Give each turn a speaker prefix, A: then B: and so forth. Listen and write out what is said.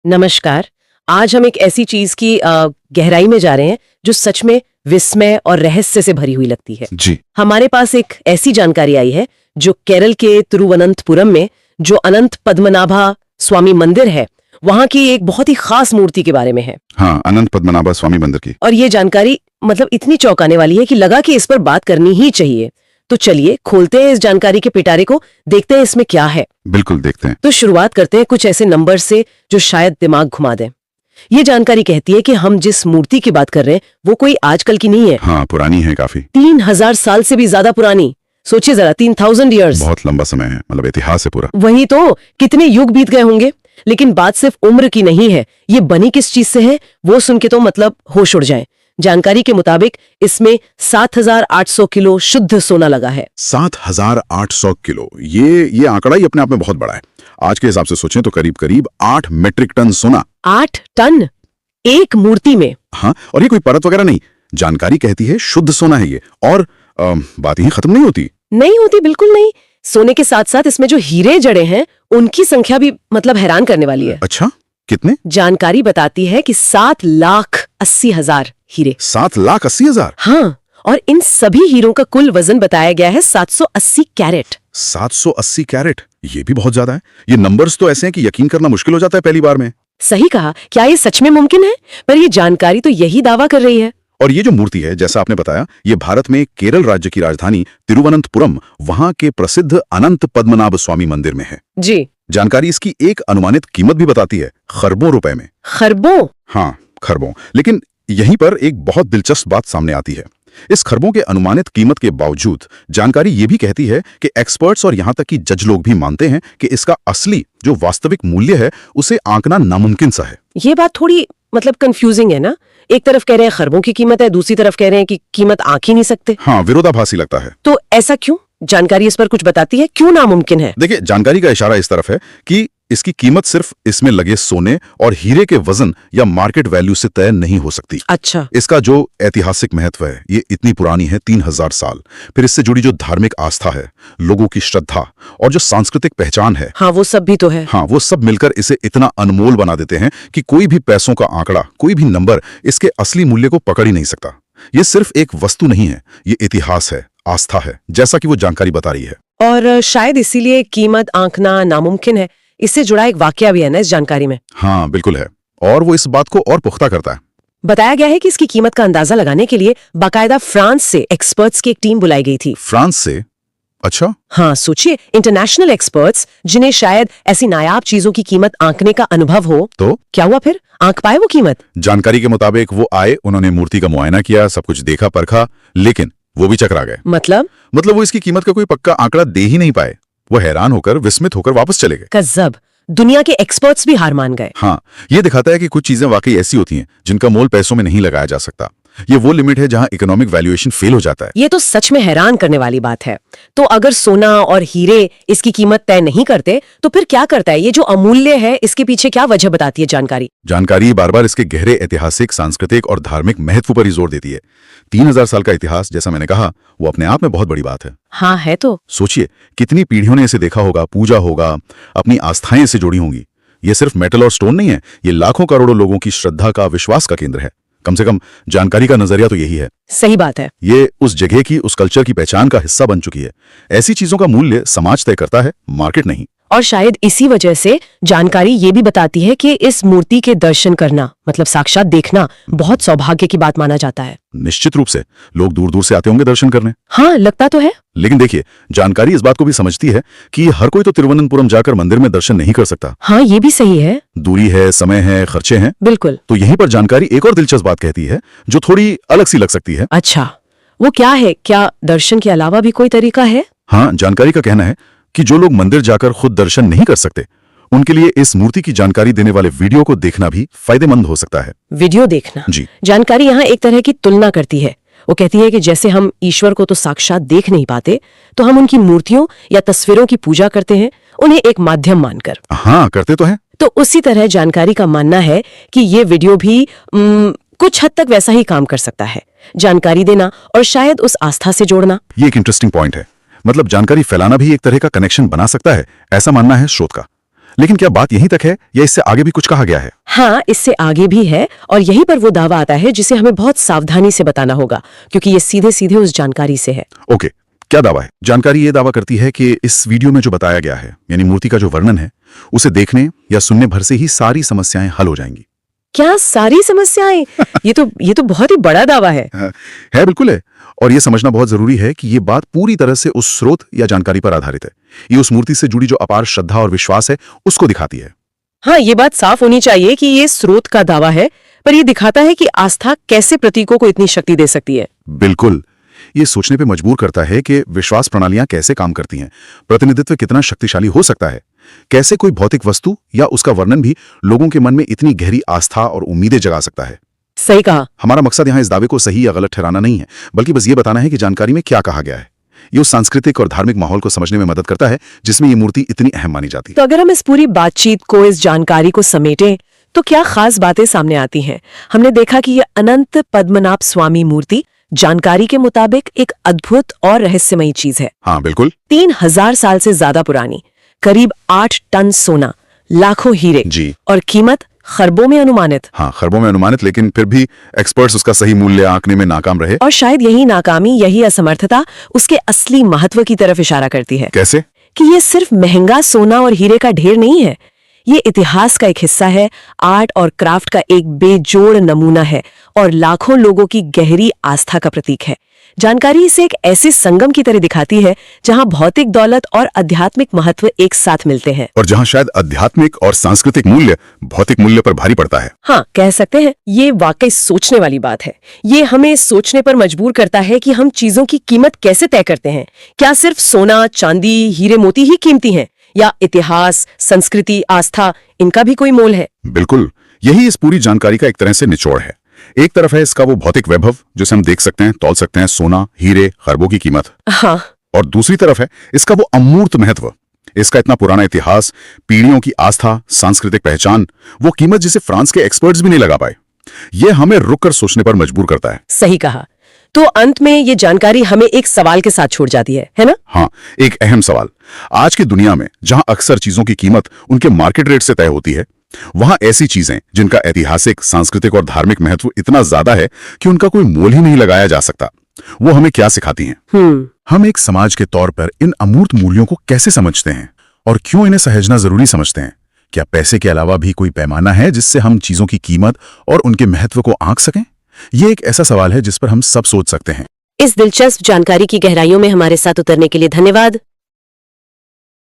A: नमस्कार। आज हम एक ऐसी चीज की गहराई में जा रहे हैं जो सच में विस्मय और रहस्य से भरी हुई लगती है।
B: जी।
A: हमारे पास एक ऐसी जानकारी आई है जो केरल के तिरुवनंतपुरम में जो अनंत पद्मनाभा स्वामी मंदिर है, वहां की एक बहुत ही खास मूर्ति के बारे में है।
B: हाँ, अनंत पद्मनाभा स्वामी मंदिर की।
A: और ये जानकारी मतलब इतनी चौंकाने वाली है कि लगा कि इस पर बात करनी ही चाहिए। तो चलिए खोलते हैं इस जानकारी के पिटारे को, देखते हैं इसमें क्या है।
B: बिल्कुल, देखते हैं।
A: तो शुरुआत करते हैं कुछ ऐसे नंबर से जो शायद दिमाग घुमा दें। ये जानकारी कहती है कि हम जिस मूर्ति की बात कर रहे हैं वो कोई आजकल की नहीं है।
B: हाँ, पुरानी है काफी।
A: 3000 साल से भी ज्यादा पुरानी। सोचिए जरा, 3000 ईयर्स।
B: बहुत लंबा समय है, मतलब इतिहास है पूरा।
A: वही तो, कितने युग बीत गए होंगे। लेकिन बात सिर्फ उम्र की नहीं है, ये बनी किस चीज से है वो सुन के तो मतलब होश उड़ जाए। जानकारी के मुताबिक इसमें 7800 किलो शुद्ध सोना लगा है।
B: 7800 किलो, ये आंकड़ा ही अपने आप में बहुत बड़ा है। आज के हिसाब से सोचें तो करीब करीब 8 मेट्रिक टन सोना।
A: 8 टन एक मूर्ति में।
B: हाँ, और ये कोई परत वगैरह नहीं, जानकारी कहती है शुद्ध सोना है ये। और बात यही खत्म नहीं होती।
A: नहीं होती, बिल्कुल नहीं। सोने के साथ साथ इसमें जो हीरे जड़े हैं उनकी संख्या भी मतलब हैरान करने वाली है।
B: अच्छा, कितने?
A: जानकारी बताती है कि 7,80,000 हीरे।
B: 7,80,000?
A: हाँ, और इन सभी हीरों का कुल वजन बताया गया है 780 कैरेट।
B: 780 कैरेट, ये भी बहुत ज्यादा है। ये नंबर्स तो ऐसे हैं कि यकीन करना मुश्किल हो जाता है पहली बार में।
A: सही कहा। क्या ये सच में मुमकिन है? पर ये जानकारी तो यही दावा कर रही है।
B: और ये जो मूर्ति है, जैसा आपने बताया, ये भारत में केरल राज्य की राजधानी तिरुवनंतपुरम, वहां के प्रसिद्ध अनंत पद्मनाभ स्वामी मंदिर में है।
A: जी।
B: जानकारी इसकी एक अनुमानित कीमत भी बताती है, खरबों रुपए में।
A: खरबों?
B: हाँ, खरबों। लेकिन यहीं पर एक बहुत दिलचस्प बात सामने आती है। इस खरबों के अनुमानित कीमत के बावजूद जानकारी ये भी कहती है कि एक्सपर्ट्स और यहां तक कि जज लोग भी मानते हैं कि इसका असली जो वास्तविक मूल्य है उसे आंकना नामुमकिन सा है।
A: ये बात थोड़ी मतलब कंफ्यूजिंग है ना। एक तरफ कह रहे हैं खरबों की कीमत है, दूसरी तरफ कह रहे हैं कि कीमत आंक ही नहीं सकते।
B: हाँ, विरोधाभासी लगता है।
A: तो ऐसा क्यों? जानकारी इस पर कुछ बताती है, क्यों नामुमकिन है?
B: देखिए, जानकारी का इशारा इस तरफ है कि इसकी कीमत सिर्फ इसमें लगे सोने और हीरे के वजन या मार्केट वैल्यू से तय नहीं हो सकती।
A: अच्छा।
B: इसका जो ऐतिहासिक महत्व है, ये इतनी पुरानी है, 3000 साल। फिर इससे जुड़ी जो धार्मिक आस्था है, लोगों की श्रद्धा और जो सांस्कृतिक पहचान है,
A: हाँ वो सब भी तो है।
B: हाँ, वो सब मिलकर इसे इतना अनमोल बना देते हैं कि कोई भी पैसों का आंकड़ा, कोई भी नंबर इसके असली मूल्य को पकड़ ही नहीं सकता। ये सिर्फ एक वस्तु नहीं है, ये इतिहास है, आस्था है, जैसा कि वो जानकारी बता रही है।
A: और शायद इसीलिए कीमत आंकना नामुमकिन है। इससे जुड़ा एक वाकया भी है ना इस जानकारी में।
B: हाँ, बिल्कुल है। और वो इस बात को और पुख्ता करता है।
A: बताया गया है कि इसकी कीमत का अंदाजा लगाने के लिए बाकायदा फ्रांस से एक्सपर्ट्स की एक टीम बुलाई गई थी।
B: फ्रांस से? अच्छा।
A: हाँ, सोचिए, इंटरनेशनल एक्सपर्ट्स जिन्हें शायद ऐसी नायाब चीजों की कीमत आंकने का अनुभव हो।
B: तो
A: क्या हुआ फिर? आंक पाए वो कीमत?
B: जानकारी के मुताबिक वो आए, उन्होंने मूर्ति का मुआयना किया, सब कुछ देखा परखा, लेकिन वो भी चकरा गए।
A: मतलब
B: वो इसकी कीमत का कोई पक्का आंकड़ा दे ही नहीं पाए। वो हैरान होकर, विस्मित होकर वापस चले गए।
A: गजब, दुनिया के एक्सपर्ट्स भी हार मान गए।
B: हाँ, ये दिखाता है कि कुछ चीजें वाकई ऐसी होती हैं जिनका मोल पैसों में नहीं लगाया जा सकता। ये वो लिमिट है जहां इकोनॉमिक वैल्यूएशन फेल हो जाता है।
A: ये तो सच में हैरान करने वाली बात है। तो अगर सोना और हीरे इसकी कीमत तय नहीं करते तो फिर क्या करता है? ये जो अमूल्य है, इसके पीछे क्या वजह बताती है जानकारी?
B: बार बार इसके गहरे ऐतिहासिक, सांस्कृतिक और धार्मिक महत्व पर ही जोर देती है। 3000 साल का इतिहास, जैसा मैंने कहा, वो अपने आप में बहुत बड़ी बात है।
A: हाँ है तो।
B: सोचिए, कितनी पीढ़ियों ने इसे देखा होगा, पूजा होगा, अपनी आस्थाएं इससे जुड़ी होंगी। ये सिर्फ मेटल और स्टोन नहीं है, ये लाखों करोड़ों लोगों की श्रद्धा का, विश्वास का केंद्र है। कम से कम जानकारी का नजरिया तो यही है।
A: सही बात है।
B: ये उस जगह की, उस कल्चर की पहचान का हिस्सा बन चुकी है। ऐसी चीजों का मूल्य समाज तय करता है, मार्केट नहीं।
A: और शायद इसी वजह से जानकारी ये भी बताती है कि इस मूर्ति के दर्शन करना, मतलब साक्षात देखना, बहुत सौभाग्य की बात माना जाता है।
B: निश्चित रूप से लोग दूर दूर से आते होंगे दर्शन करने।
A: हाँ, लगता तो है।
B: लेकिन देखिए, जानकारी इस बात को भी समझती है कि हर कोई तो तिरुवनंतपुरम जाकर मंदिर में दर्शन नहीं कर सकता।
A: हाँ, ये भी सही है।
B: दूरी है, समय है, खर्चे हैं।
A: बिल्कुल।
B: तो यहीं पर जानकारी एक और दिलचस्प बात कहती है जो थोड़ी अलग सी लग सकती है।
A: अच्छा, वो क्या है? क्या दर्शन के अलावा भी कोई तरीका है?
B: हाँ, जानकारी का कहना है कि जो लोग मंदिर जाकर खुद दर्शन नहीं कर सकते, उनके लिए इस मूर्ति की जानकारी देने वाले वीडियो को देखना भी फायदेमंद हो सकता है।
A: वीडियो देखना?
B: जी।
A: जानकारी यहाँ एक तरह की तुलना करती है। वो कहती है कि जैसे हम ईश्वर को तो साक्षात देख नहीं पाते, तो हम उनकी मूर्तियों या तस्वीरों की पूजा करते हैं, उन्हें एक माध्यम मानकर।
B: हाँ, करते तो हैं।
A: तो उसी तरह जानकारी का मानना है कि ये वीडियो भी कुछ हद तक वैसा ही काम कर सकता है। जानकारी देना और शायद उस आस्था से जोड़ना।
B: ये एक इंटरेस्टिंग पॉइंट है। मतलब जानकारी फैलाना भी एक तरह का कनेक्शन बना सकता है, ऐसा मानना है स्रोत का। लेकिन क्या बात यहीं तक है या इससे आगे भी कुछ कहा गया है?
A: हाँ, इससे आगे भी है और यहीं पर वो दावा आता है जिसे हमें बहुत सावधानी से बताना होगा क्योंकि ये सीधे सीधे उस जानकारी से है।
B: ओके, क्या दावा है? जानकारी ये दावा करती है कि इस वीडियो में जो बताया गया है यानी मूर्ति का जो वर्णन है उसे देखने या सुनने भर से ही सारी समस्याएं हल हो जाएंगी।
A: क्या सारी समस्याएं? ये तो बहुत ही बड़ा दावा है।
B: है, बिल्कुल है। और ये समझना बहुत जरूरी है कि ये बात पूरी तरह से उस स्रोत या जानकारी पर आधारित है। ये उस मूर्ति से जुड़ी जो अपार श्रद्धा और विश्वास है उसको दिखाती है।
A: हाँ, ये बात साफ होनी चाहिए कि ये स्रोत का दावा है, पर ये दिखाता है कि आस्था कैसे प्रतीकों को इतनी शक्ति दे सकती है।
B: बिल्कुल, ये सोचने पे मजबूर करता है कि विश्वास प्रणालियां कैसे काम करती हैं, प्रतिनिधित्व कितना शक्तिशाली हो सकता है, कैसे कोई भौतिक वस्तु या उसका वर्णन भी लोगों के मन में इतनी गहरी आस्था और उम्मीदें जगा सकता है।
A: सही कहा।
B: हमारा मकसद यहाँ इस दावे को सही या गलत ठहराना नहीं है, बल्कि बस ये बताना है कि जानकारी में क्या कहा गया है। ये उस सांस्कृतिक और धार्मिक माहौल को समझने में मदद करता है जिसमें ये मूर्ति इतनी अहम मानी जाती है।
A: तो अगर हम इस पूरी बातचीत को, इस जानकारी को समेटें तो क्या खास बातें सामने आती हैं? हमने देखा कि ये अनंत पद्मनाभ स्वामी मूर्ति जानकारी के मुताबिक एक अद्भुत और रहस्यमयी चीज है।
B: हाँ, बिल्कुल।
A: 3000 साल से ज्यादा पुरानी, करीब 8 टन सोना, लाखों हीरे
B: जी।
A: और कीमत खरबों में अनुमानित।
B: हाँ, खरबों में अनुमानित, लेकिन फिर भी एक्सपर्ट्स उसका सही मूल्य आंकने में नाकाम रहे।
A: और शायद यही नाकामी, यही असमर्थता उसके असली महत्व की तरफ इशारा करती है।
B: कैसे?
A: कि ये सिर्फ महंगा सोना और हीरे का ढेर नहीं है, ये इतिहास का एक हिस्सा है, आर्ट और क्राफ्ट का एक बेजोड़ नमूना है और लाखों लोगों की गहरी आस्था का प्रतीक है। जानकारी इसे एक ऐसे संगम की तरह दिखाती है जहां भौतिक दौलत और आध्यात्मिक महत्व एक साथ मिलते हैं,
B: और जहां शायद आध्यात्मिक और सांस्कृतिक मूल्य भौतिक मूल्य पर भारी पड़ता है।
A: हाँ, कह सकते हैं। ये वाकई सोचने वाली बात है। ये हमें सोचने पर मजबूर करता है कि हम चीजों की कीमत कैसे तय करते हैं। क्या सिर्फ सोना, चांदी, हीरे मोती ही कीमती हैं या इतिहास, संस्कृति, आस्था, इनका भी कोई मोल है?
B: बिल्कुल, यही इस पूरी जानकारी का एक तरह से निचोड़ है। एक तरफ है इसका वो भौतिक वैभव जिसे हम देख सकते हैं, तौल सकते हैं, सोना, हीरे, खरबों की कीमत।
A: हाँ। और
B: दूसरी तरफ है इसका वो अमूर्त महत्व, इसका इतना पुराना इतिहास, पीढ़ियों की आस्था, सांस्कृतिक पहचान, वो कीमत जिसे फ्रांस के एक्सपर्ट्स भी नहीं लगा पाए। ये हमें रुककर सोचने पर मजबूर करता है।
A: सही कहा। तो अंत में ये जानकारी हमें एक सवाल के साथ छोड़ जाती है ना?
B: हाँ, एक अहम सवाल। आज की दुनिया में जहां अक्सर चीजों की कीमत उनके मार्केट रेट से तय होती है, वहां ऐसी चीजें जिनका ऐतिहासिक, सांस्कृतिक और धार्मिक महत्व इतना ज्यादा है कि उनका कोई मोल ही नहीं लगाया जा सकता, वो हमें क्या सिखाती हैं? हम एक समाज के तौर पर इन अमूर्त मूल्यों को कैसे समझते हैं और क्यों इन्हें सहेजना जरूरी समझते हैं? क्या पैसे के अलावा भी कोई पैमाना है जिससे हम चीजों की कीमत और उनके महत्व को आंक सकें? ये एक ऐसा सवाल है जिस पर हम सब सोच सकते हैं।
A: इस दिलचस्प जानकारी की गहराइयों में हमारे साथ उतरने के लिए धन्यवाद।